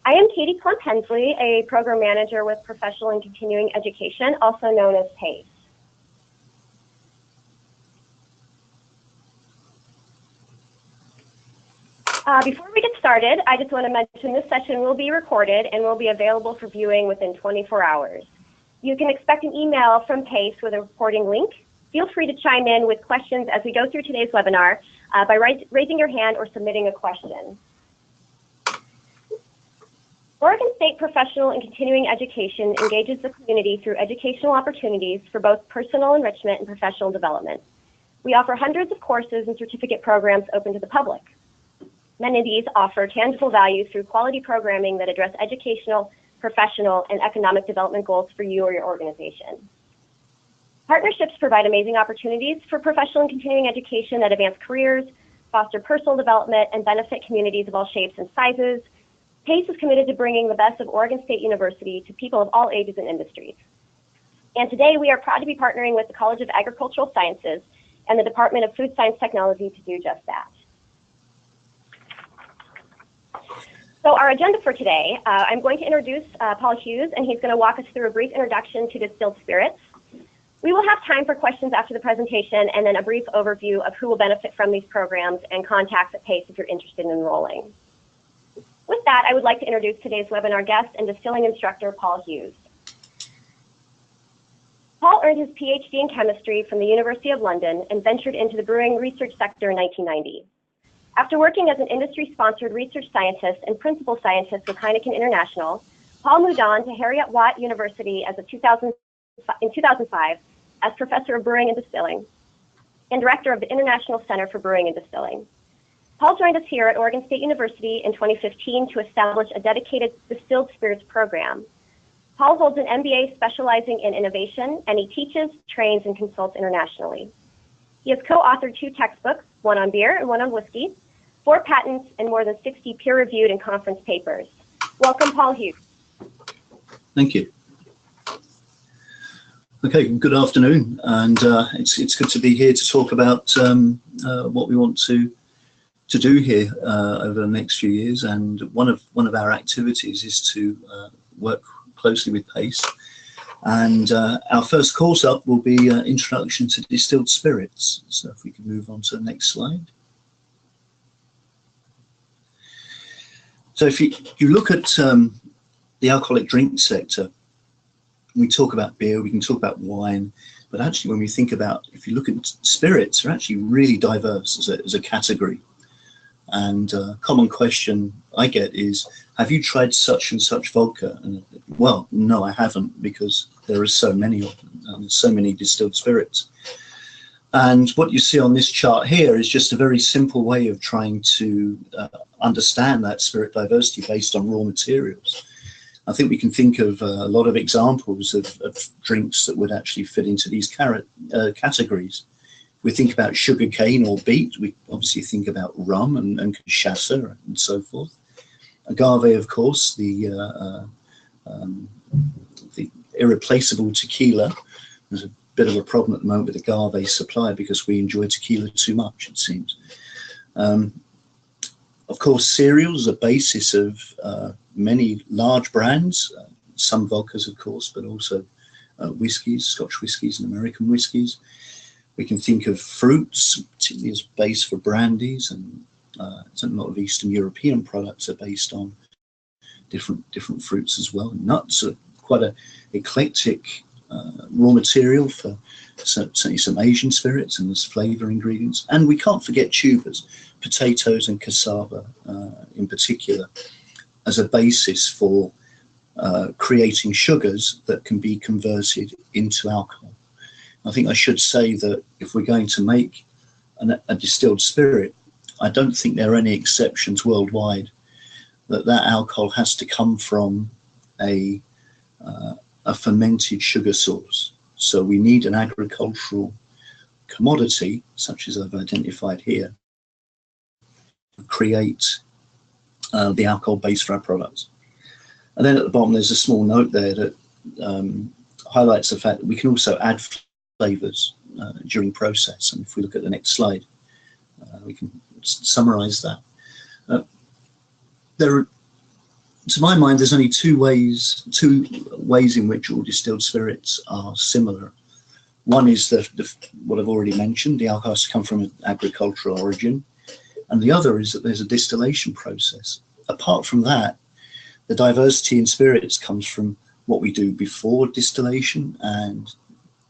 I am Katie Plump-Hensley, a program manager with Professional and Continuing Education, also known as PACE. Before we get started, I just want to mention this session will be recorded and will be available for viewing within 24 hours. You can expect an email from PACE with a recording link. Feel free to chime in with questions as we go through today's webinar by raising your hand or submitting a question. Oregon State Professional and Continuing Education engages the community through educational opportunities for both personal enrichment and professional development. We offer hundreds of courses and certificate programs open to the public. Many of these offer tangible value through quality programming that address educational, professional, and economic development goals for you or your organization. Partnerships provide amazing opportunities for professional and continuing education that advance careers, foster personal development, and benefit communities of all shapes and sizes. PACE is committed to bringing the best of Oregon State University to people of all ages and industries. And today we are proud to be partnering with the College of Agricultural Sciences and the Department of Food Science Technology to do just that. So our agenda for today, I'm going to introduce Paul Hughes, and he's going to walk us through a brief introduction to distilled spirits. We will have time for questions after the presentation, and then a brief overview of who will benefit from these programs and contacts at PACE if you're interested in enrolling. With that, I would like to introduce today's webinar guest and distilling instructor, Paul Hughes. Paul earned his PhD in chemistry from the University of London and ventured into the brewing research sector in 1990. After working as an industry-sponsored research scientist and principal scientist with Heineken International, Paul moved on to Heriot-Watt University in 2005 as professor of brewing and distilling and director of the International Center for Brewing and Distilling. Paul joined us here at Oregon State University in 2015 to establish a dedicated distilled spirits program. Paul holds an MBA specializing in innovation, and he teaches, trains, and consults internationally. He has co-authored 2 textbooks, one on beer and one on whiskey, 4 patents, and more than 60 peer-reviewed and conference papers. Welcome, Paul Hughes. Thank you. Okay, good afternoon, and it's good to be here to talk about what we want to do here over the next few years. And one of our activities is to work closely with PACE. And our first course up will be Introduction to Distilled Spirits. So if we can move on to the next slide. So if you look at the alcoholic drink sector, we talk about beer, we can talk about wine, but actually when we think about, if you look at spirits, they're actually really diverse as a category. And a common question I get is, have you tried such and such vodka? And, well, no, I haven't, because there are so many of them, and there's so many distilled spirits. And what you see on this chart here is just a very simple way of trying to understand that spirit diversity based on raw materials. I think we can think of a lot of examples of drinks that would actually fit into these categories. We think about sugar cane or beet, we obviously think about rum and cachaça and so forth. Agave, of course, the irreplaceable tequila. There's a bit of a problem at the moment with agave supply because we enjoy tequila too much, it seems. Of course, cereals are the basis of many large brands, some vodkas, of course, but also whiskies, Scotch whiskies and American whiskies. We can think of fruits, particularly as base for brandies, and a lot of Eastern European products are based on different fruits as well. Nuts are quite an eclectic raw material for certainly some Asian spirits and as flavor ingredients. And we can't forget tubers, potatoes and cassava in particular, as a basis for creating sugars that can be converted into alcohol. I think I should say that if we're going to make a distilled spirit, I don't think there are any exceptions worldwide that alcohol has to come from a fermented sugar source. So we need an agricultural commodity, such as I've identified here, to create the alcohol base for our products. And then at the bottom, there's a small note there that highlights the fact that we can also add flavors during process. And if we look at the next slide, we can summarize that. There to my mind, there's only two ways in which all distilled spirits are similar. One is what I've already mentioned, the alcohol has to come from an agricultural origin, and the other is that there's a distillation process. Apart from that, the diversity in spirits comes from what we do before distillation and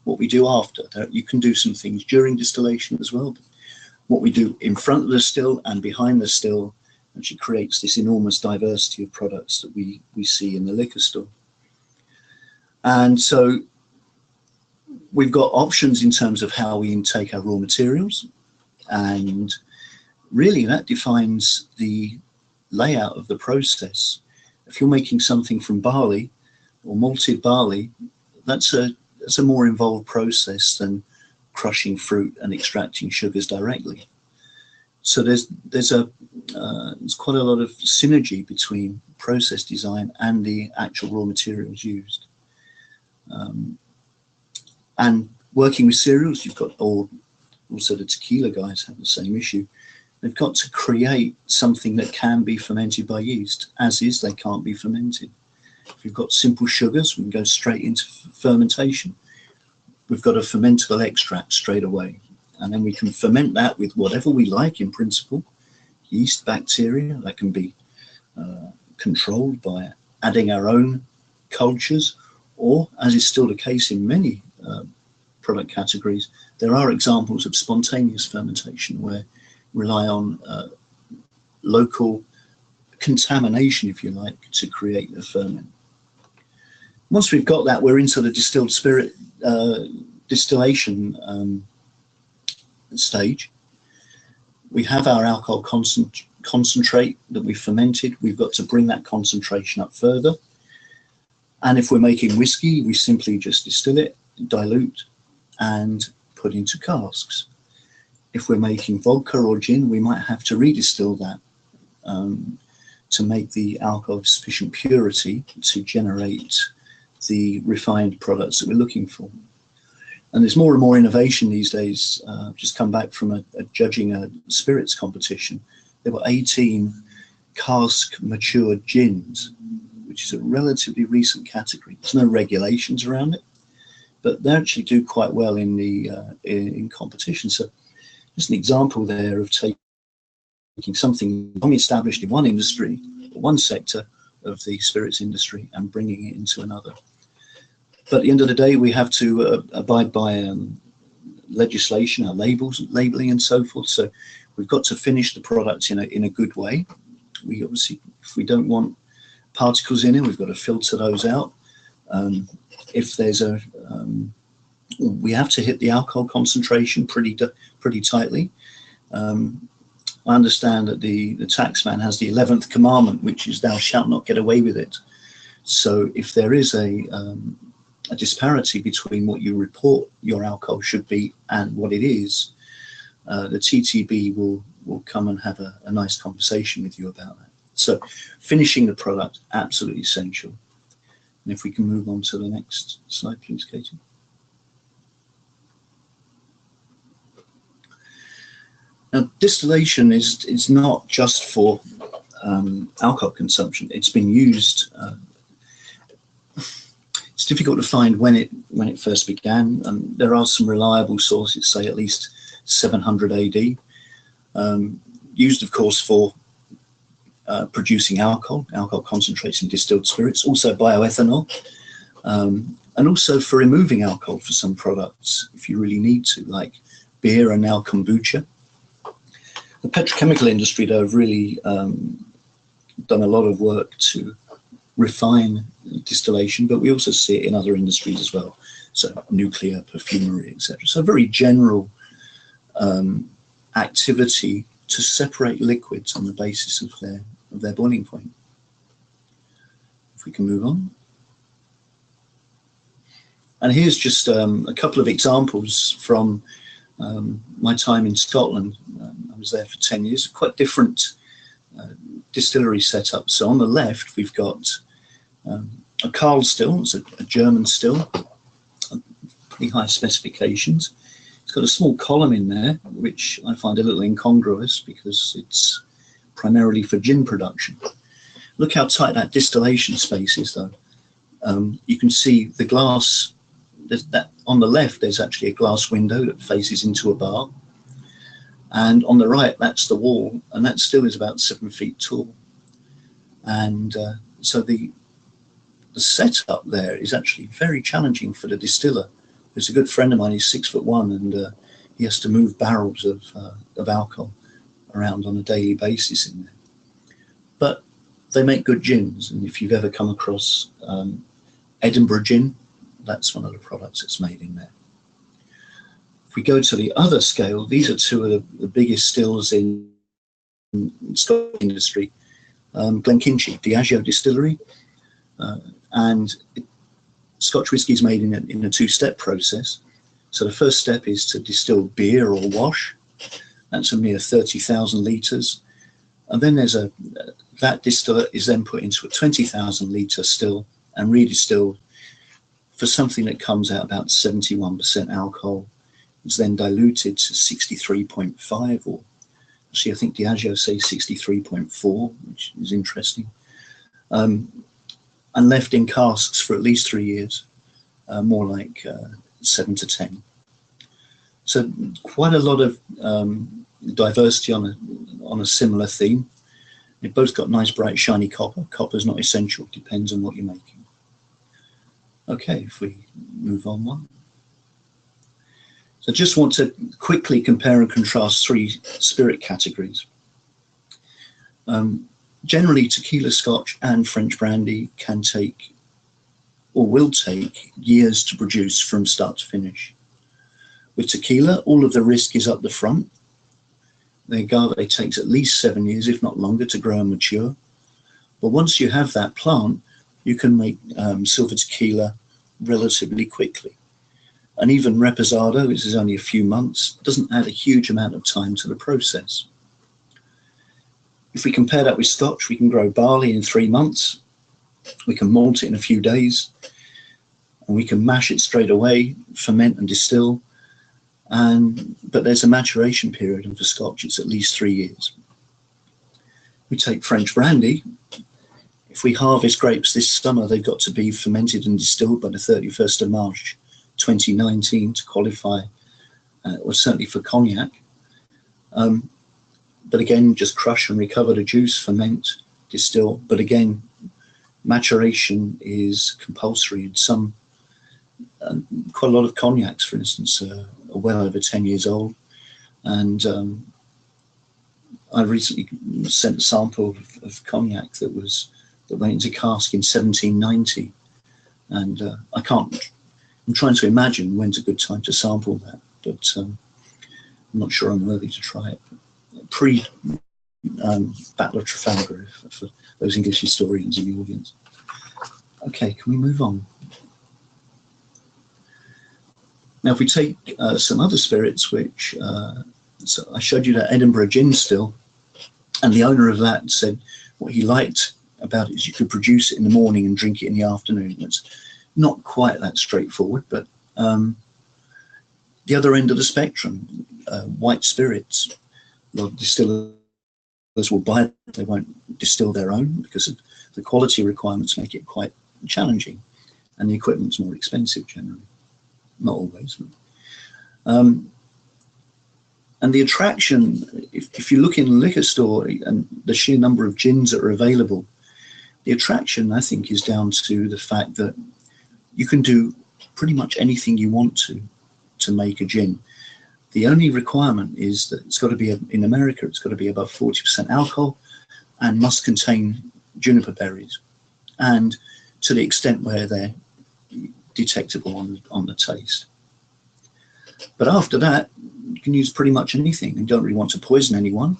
what we do after. You can do some things during distillation as well, but what we do in front of the still and behind the still actually creates this enormous diversity of products that we see in the liquor store. And so we've got options in terms of how we intake our raw materials, and really that defines the layout of the process. If you're making something from barley or malted barley, that's a more involved process than crushing fruit and extracting sugars directly. So there's quite a lot of synergy between process design and the actual raw materials used. And working with cereals, you've got, or also the tequila guys have the same issue. They've got to create something that can be fermented by yeast. As is, they can't be fermented. If you've got simple sugars, we can go straight into fermentation. We've got a fermentable extract straight away. And then we can ferment that with whatever we like in principle. Yeast, bacteria, that can be controlled by adding our own cultures, or, as is still the case in many product categories, there are examples of spontaneous fermentation where we rely on local contamination, if you like, to create the ferment. Once we've got that, we're into the distilled spirit distillation stage. We have our alcohol concentrate that we fermented. We've got to bring that concentration up further. And if we're making whiskey, we simply just distill it, dilute, and put into casks. If we're making vodka or gin, we might have to redistill that to make the alcohol of sufficient purity to generate the refined products that we're looking for. And there's more and more innovation these days. I've just come back from judging a spirits competition. There were 18 cask matured gins, which is a relatively recent category. There's no regulations around it, but they actually do quite well in the in competition. So just an example there of taking something long established in one industry, one sector of the spirits industry, and bringing it into another. But at the end of the day, we have to abide by legislation, our labels, labeling, and so forth. So we've got to finish the product in a good way. We obviously, if we don't want particles in it, we've got to filter those out. If there's we have to hit the alcohol concentration pretty tightly. I understand that the taxman has the 11th commandment, which is "Thou shalt not get away with it." So if there is a disparity between what you report your alcohol should be and what it is, the TTB will come and have a nice conversation with you about that. So finishing the product, absolutely essential. And if we can move on to the next slide, please, Katie. Now, distillation is not just for alcohol consumption. It's been used. It's difficult to find when it first began. There are some reliable sources, say at least 700 AD. Used, of course, for producing alcohol concentrates and distilled spirits, also bioethanol, and also for removing alcohol for some products if you really need to, like beer and now kombucha. The petrochemical industry, though, have really done a lot of work to refine distillation, but we also see it in other industries as well, so nuclear, perfumery, etc. So very general activity to separate liquids on the basis of their boiling point. If we can move on. And here's just a couple of examples from my time in Scotland. I was there for 10 years, quite different distillery setup. So on the left, we've got a Carl still, it's a German still, pretty high specifications. It's got a small column in there, which I find a little incongruous because it's primarily for gin production. Look how tight that distillation space is, though. You can see the glass. There's that on the left. There's actually a glass window that faces into a bar, and on the right, that's the wall, and that still is about 7 feet tall. And so the setup there is actually very challenging for the distiller. There's a good friend of mine. He's 6'1", and he has to move barrels of alcohol around on a daily basis in there. But they make good gins, and if you've ever come across Edinburgh gin, that's one of the products that's made in there. If we go to the other scale, these are two of the biggest stills in Scotch industry. Glenkinchie, Diageo Distillery, and Scotch whisky is made in a two-step process. So the first step is to distill beer or wash. That's a mere 30,000 litres. And then there's that distiller is then put into a 20,000 litre still and redistilled for something that comes out about 71% alcohol. It's then diluted to 63.5, or actually I think Diageo says 63.4, which is interesting, and left in casks for at least 3 years, more like 7 to 10. So quite a lot of diversity on a similar theme. They've both got nice bright shiny copper. Copper's not essential, depends on what you're making. Okay, if we move on one. So just want to quickly compare and contrast three spirit categories. Generally, tequila, Scotch and French brandy can take, or will take, years to produce from start to finish. With tequila, all of the risk is up the front. The agave takes at least 7 years, if not longer, to grow and mature. But once you have that plant, you can make silver tequila relatively quickly. And even reposado, which is only a few months, doesn't add a huge amount of time to the process. If we compare that with Scotch, we can grow barley in 3 months, we can malt it in a few days, and we can mash it straight away, ferment and distill. But there's a maturation period, and for Scotch it's at least 3 years. We take French brandy. If we harvest grapes this summer, they've got to be fermented and distilled by the 31st of March 2019 to qualify, or certainly for cognac. But again, just crush and recover the juice, ferment, distill. But again, maturation is compulsory. And some, quite a lot of cognacs, for instance, are well over 10 years old. And I recently sent a sample of cognac that went into cask in 1790. And I'm trying to imagine when's a good time to sample that, but I'm not sure I'm worthy to try it. Battle of Trafalgar, for those English historians in the audience. Okay, can we move on? Now, if we take some other spirits, which so I showed you that Edinburgh gin still, and the owner of that said what he liked about it is you could produce it in the morning and drink it in the afternoon. It's not quite that straightforward, but the other end of the spectrum, white spirits. A lot of distillers will buy it, they won't distill their own because of the quality requirements make it quite challenging, and the equipment's more expensive generally, not always. And the attraction, if you look in a liquor store and the sheer number of gins that are available, the attraction, I think, is down to the fact that you can do pretty much anything you want to make a gin. The only requirement is that it's got to be, in America, it's got to be above 40% alcohol and must contain juniper berries, and to the extent where they're detectable on the taste. But after that, you can use pretty much anything. You don't really want to poison anyone,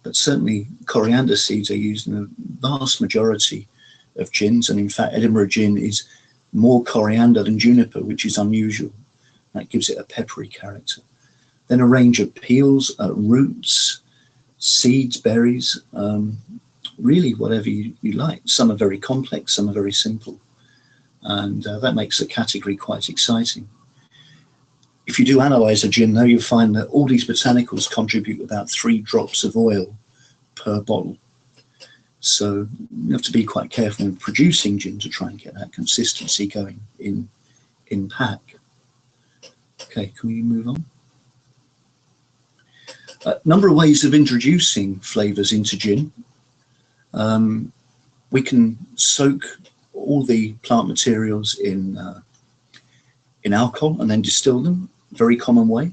but certainly coriander seeds are used in a vast majority of gins, and in fact Edinburgh gin is more coriander than juniper, which is unusual. That gives it a peppery character. Then a range of peels, roots, seeds, berries, really whatever you like. Some are very complex, some are very simple, and that makes the category quite exciting. If you do analyze a gin, though, you'll find that all these botanicals contribute about 3 drops of oil per bottle. So you have to be quite careful in producing gin to try and get that consistency going in pack. Okay, can we move on? A number of ways of introducing flavours into gin. We can soak all the plant materials in alcohol and then distill them. Very common way.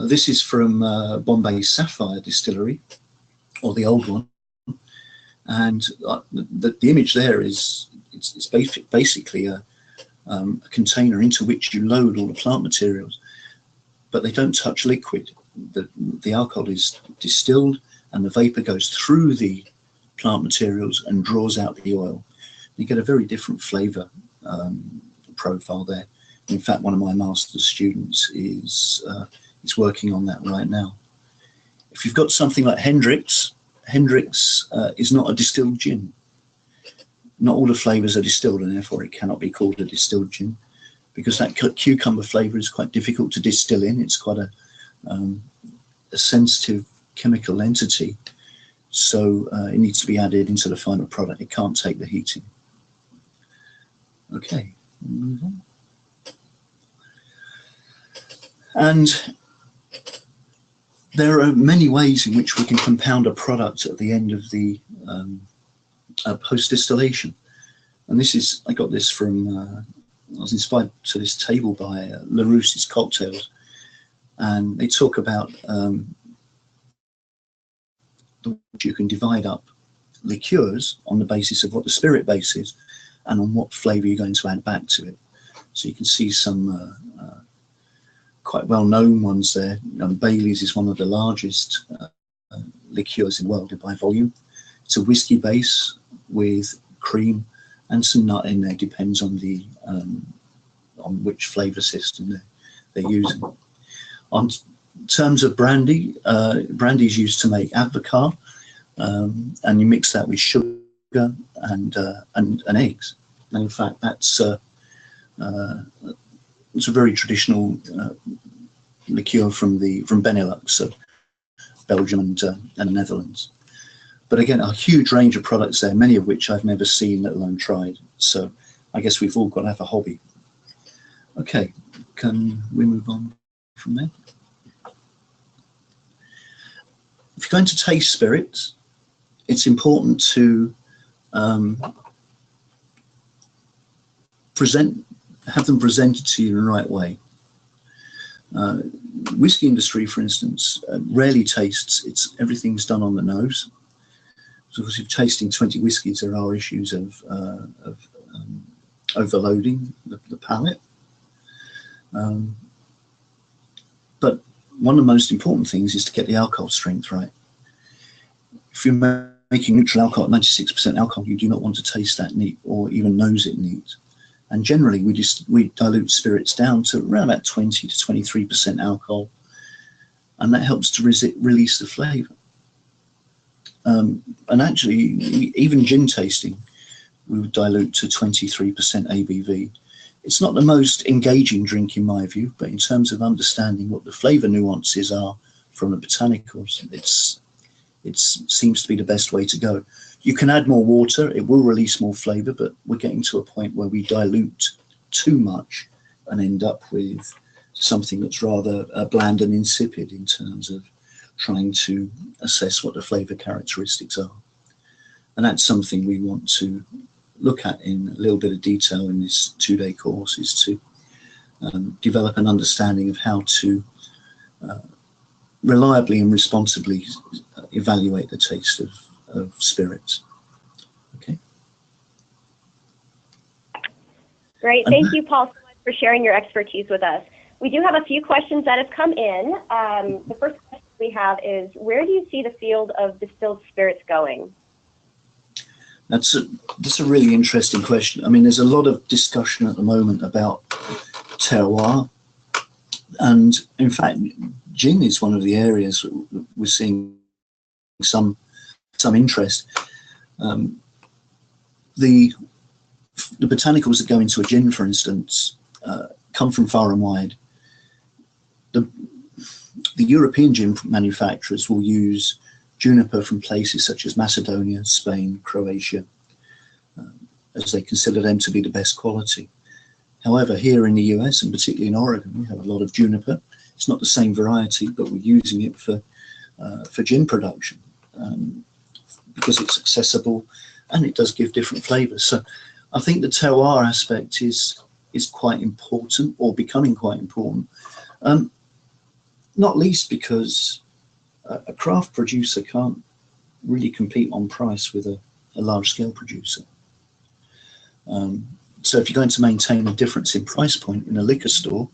This is from Bombay Sapphire Distillery, or the old one. And the image there is it's basically a container into which you load all the plant materials, but they don't touch liquid. The alcohol is distilled and the vapor goes through the plant materials and draws out the oil. You get a very different flavor profile there. In fact, one of my master's students is working on that right now. If you've got something like Hendrick's is not a distilled gin. Not all the flavors are distilled, and therefore it cannot be called a distilled gin, because that cucumber flavor is quite difficult to distill in. It's quite a sensitive chemical entity, so it needs to be added into the final product. It can't take the heating. Okay, move on. And there are many ways in which we can compound a product at the end of the post-distillation. And this is, I got this from, I was inspired to this table by LaRousse's Cocktails. And they talk about you can divide up liqueurs on the basis of what the spirit base is and on what flavour you're going to add back to it. So you can see some quite well-known ones there. Bailey's is one of the largest liqueurs in the world by volume. It's a whiskey base with cream and some nut in there, depends on the on which flavour system they're using. On terms of brandy, brandy is used to make advocaat, and you mix that with sugar and eggs. And in fact, that's it's a very traditional liqueur from Benelux, so Belgium and the Netherlands. But again, a huge range of products there, many of which I've never seen, let alone tried. So I guess we've all got to have a hobby. Okay, can we move on from there? If you're going to taste spirits, it's important to have them presented to you in the right way. Whiskey industry, for instance, rarely tastes. Everything's done on the nose. So if you're tasting 20 whiskies, there are issues of overloading the palate. But one of the most important things is to get the alcohol strength right. If you're making neutral alcohol at 96% alcohol, you do not want to taste that neat or even nose it neat. And generally, we dilute spirits down to around about 20 to 23% alcohol, and that helps to release the flavour. And actually, even gin tasting, we would dilute to 23% ABV. It's not the most engaging drink in my view, but in terms of understanding what the flavour nuances are from the botanicals, it seems to be the best way to go. You can add more water, it will release more flavour, but we're getting to a point where we dilute too much and end up with something that's rather bland and insipid in terms of trying to assess what the flavour characteristics are. And that's something we want to look at in a little bit of detail in this 2-day course, is to develop an understanding of how to reliably and responsibly evaluate the taste of spirits. Okay. Great. Thank you, Paul, so much for sharing your expertise with us. We do have a few questions that have come in. The first question we have is, where do you see the field of distilled spirits going? That's a really interesting question. I mean, there's a lot of discussion at the moment about terroir, and in fact, gin is one of the areas we're seeing some interest. The botanicals that go into a gin, for instance, come from far and wide. The European gin manufacturers will use juniper from places such as Macedonia, Spain, Croatia, as they consider them to be the best quality. However, here in the US, and particularly in Oregon, we have a lot of juniper. It's not the same variety, but we're using it for gin production because it's accessible and it does give different flavors. So I think the terroir aspect is quite important, or becoming quite important, not least because a craft producer can't really compete on price with a large-scale producer. So if you're going to maintain a difference in price point in a liquor store,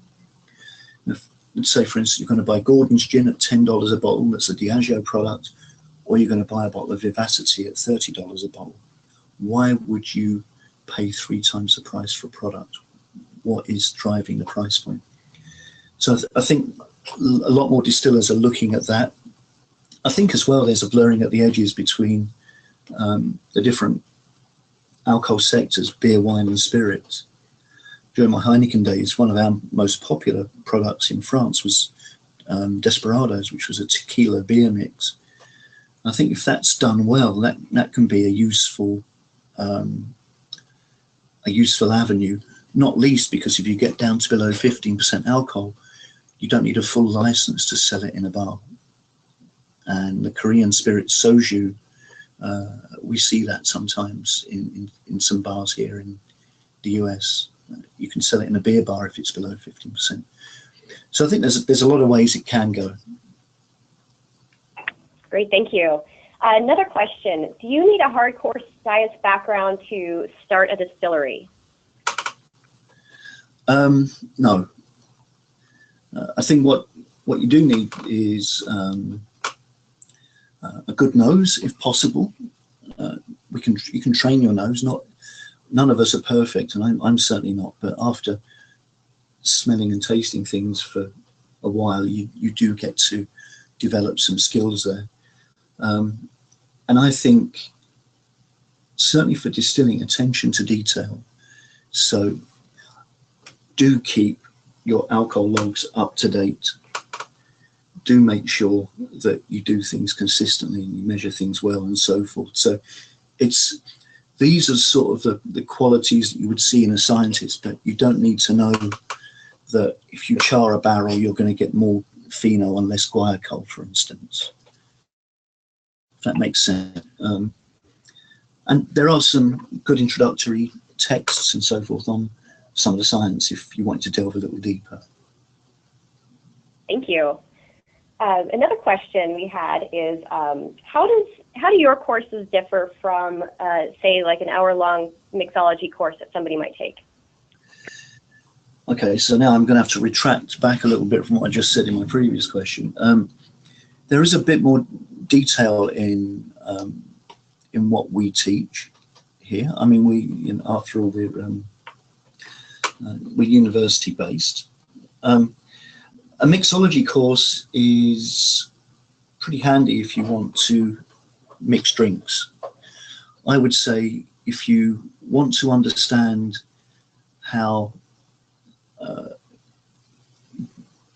let's say, for instance, you're going to buy Gordon's gin at $10 a bottle, that's a Diageo product, or you're going to buy a bottle of Vivacity at $30 a bottle. Why would you pay 3 times the price for a product? What is driving the price point? So I think a lot more distillers are looking at that. I think as well there's a blurring at the edges between the different alcohol sectors, beer, wine and spirits. During my Heineken days, one of our most popular products in France was Desperados, which was a tequila beer mix. I think if that's done well, that can be a useful avenue, not least because if you get down to below 15% alcohol, you don't need a full license to sell it in a bar. And the Korean spirit soju, we see that sometimes in some bars here in the US. You can sell it in a beer bar if it's below 15%. So I think there's a lot of ways it can go. Great, thank you. Another question, do you need a hardcore science background to start a distillery? No. I think what you do need is a good nose, if possible. You can train your nose. None of us are perfect, and I'm certainly not. But after smelling and tasting things for a while, you do get to develop some skills there. And I think certainly for distilling, attention to detail. So do keep your alcohol logs up to date. Do make sure that you do things consistently and you measure things well and so forth. So these are sort of the qualities that you would see in a scientist, but you don't need to know that if you char a barrel, you're going to get more phenol and less guaiacol, for instance. If that makes sense. And there are some good introductory texts and so forth on some of the science if you want to delve a little deeper. Thank you. Another question we had is, how do your courses differ from, say, like an hour-long mixology course that somebody might take? Okay, so now I'm going to have to retract back a little bit from what I just said in my previous question. There is a bit more detail in what we teach here. I mean, after all, we're university-based. A mixology course is pretty handy if you want to mix drinks. I would say if you want to understand how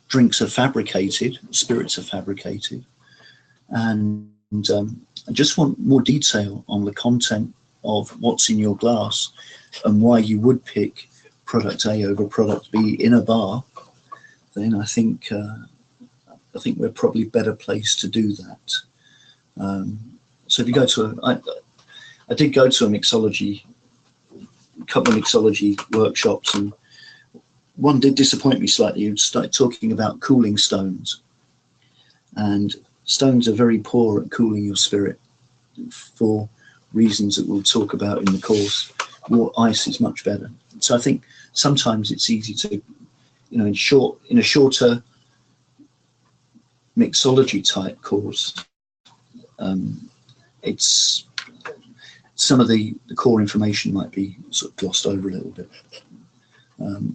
drinks are fabricated, spirits are fabricated, and just want more detail on the content of what's in your glass and why you would pick product A over product B in a bar, then I think we're probably better placed to do that. So if you go to I did go to a couple of mixology workshops, and one did disappoint me slightly. You started talking about cooling stones, and stones are very poor at cooling your spirit for reasons that we'll talk about in the course. More ice is much better. So I think sometimes it's easy to, in a shorter mixology type course, it's some of the core information might be sort of glossed over a little bit.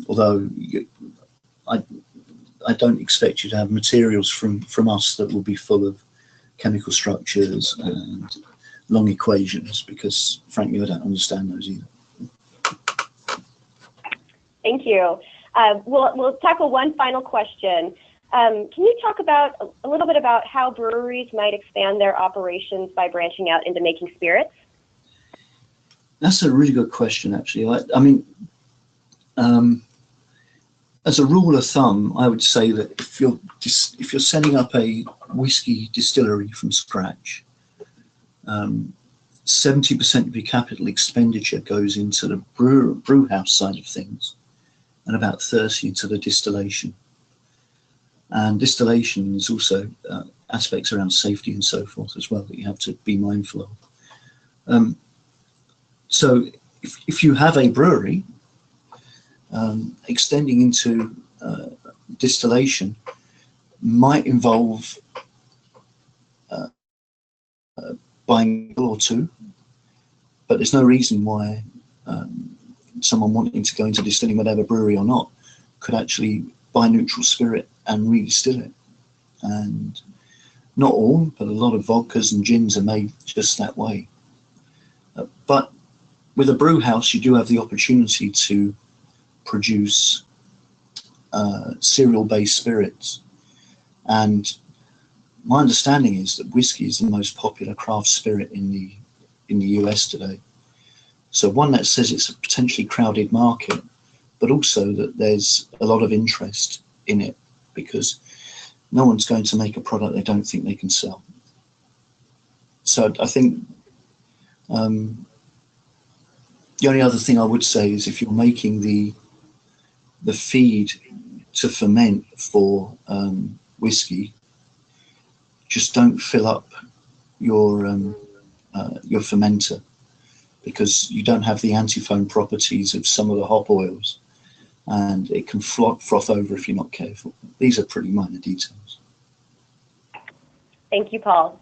Although I don't expect you to have materials from us that will be full of chemical structures and long equations, because frankly I don't understand those either. Thank you. We'll tackle one final question. Can you talk about a little bit about how breweries might expand their operations by branching out into making spirits? That's a really good question, actually. I mean, as a rule of thumb, I would say that if you're setting up a whiskey distillery from scratch, 70% of your capital expenditure goes into the brew house side of things, and about 30% into the distillation. And distillation is also aspects around safety and so forth as well that you have to be mindful of. So if you have a brewery, extending into distillation might involve buying a or two, but there's no reason why someone wanting to go into distilling, whether they have a brewery or not, could actually buy neutral spirit and redistill it. And not all, but a lot of vodkas and gins are made just that way. But with a brew house, you do have the opportunity to produce cereal-based spirits. And my understanding is that whiskey is the most popular craft spirit in the US today. So one, that says it's a potentially crowded market, but also that there's a lot of interest in it because no one's going to make a product they don't think they can sell. So I think the only other thing I would say is if you're making the feed to ferment for whiskey, just don't fill up your fermenter, because you don't have the antifoam properties of some of the hop oils, and it can froth over if you're not careful. These are pretty minor details. Thank you, Paul.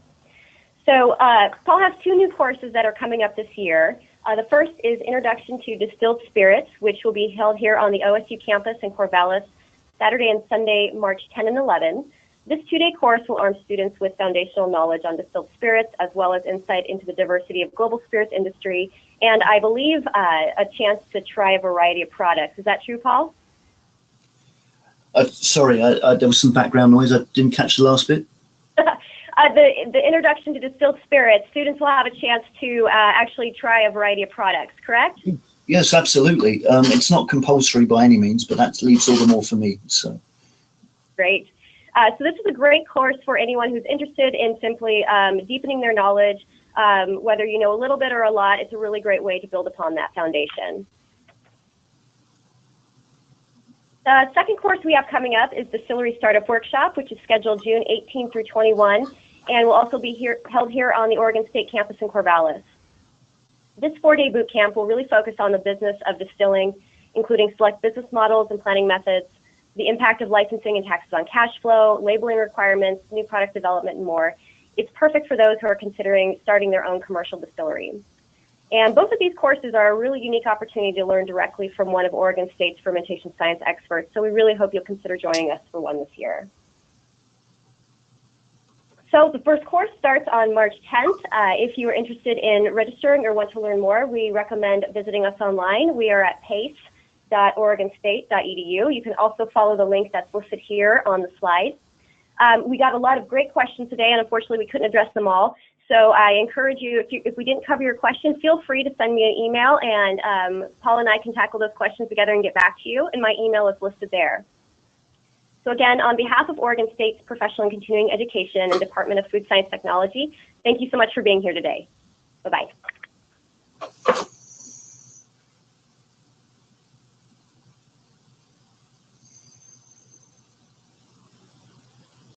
So Paul has two new courses that are coming up this year. The first is Introduction to Distilled Spirits, which will be held here on the OSU campus in Corvallis, Saturday and Sunday, March 10 and 11. This two-day course will arm students with foundational knowledge on distilled spirits, as well as insight into the diversity of global spirits industry, and I believe a chance to try a variety of products. Is that true, Paul? Sorry, there was some background noise. I didn't catch the last bit. The Introduction to Distilled Spirits, students will have a chance to actually try a variety of products, correct? Yes, absolutely. It's not compulsory by any means, but that leaves all the more for me. So. Great. So this is a great course for anyone who's interested in simply deepening their knowledge, whether you know a little bit or a lot. It's a really great way to build upon that foundation. The second course we have coming up is Distillery Startup Workshop, which is scheduled June 18 through 21, and will also be held here on the Oregon State campus in Corvallis. This 4-day boot camp will really focus on the business of distilling, including select business models and planning methods, the impact of licensing and taxes on cash flow, labeling requirements, new product development, and more. It's perfect for those who are considering starting their own commercial distillery. And both of these courses are a really unique opportunity to learn directly from one of Oregon State's fermentation science experts, so we really hope you'll consider joining us for one this year. So the first course starts on March 10th. If you are interested in registering or want to learn more, we recommend visiting us online. We are at pace.oregonstate.edu. You can also follow the link that's listed here on the slide. We got a lot of great questions today, and unfortunately we couldn't address them all. So I encourage you, if we didn't cover your question, feel free to send me an email, and Paul and I can tackle those questions together and get back to you, and my email is listed there. So again, on behalf of Oregon State's Professional and Continuing Education and Department of Food Science Technology, thank you so much for being here today. Bye-bye.